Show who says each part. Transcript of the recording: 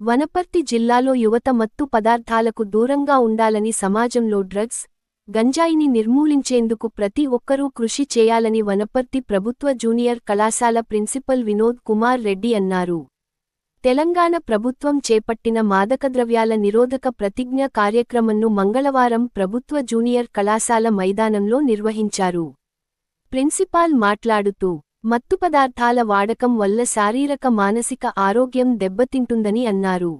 Speaker 1: వనపర్తి జిల్లాలో యువత మత్తు పదార్థాలకు దూరంగా ఉండాలని సమాజంలో డ్రగ్స్, గంజాయిని నిర్మూలించేందుకు ప్రతి ఒక్కరూ కృషి చేయాలని వనపర్తి ప్రభుత్వ జూనియర్ కళాశాల ప్రిన్సిపల్ వినోద్ కుమార్ రెడ్డి అన్నారు. తెలంగాణ ప్రభుత్వం చేపట్టిన మాదకద్రవ్యాల నిరోధక ప్రతిజ్ఞ కార్యక్రమంను మంగళవారం ప్రభుత్వ జూనియర్ కళాశాల మైదానంలో నిర్వహించారు. ప్రిన్సిపాల్ మాట్లాడుతూ, మత్తు పదార్థాల వాడకం వల్ల శారీరక మానసిక ఆరోగ్యం దెబ్బతింటుందని అన్నారు.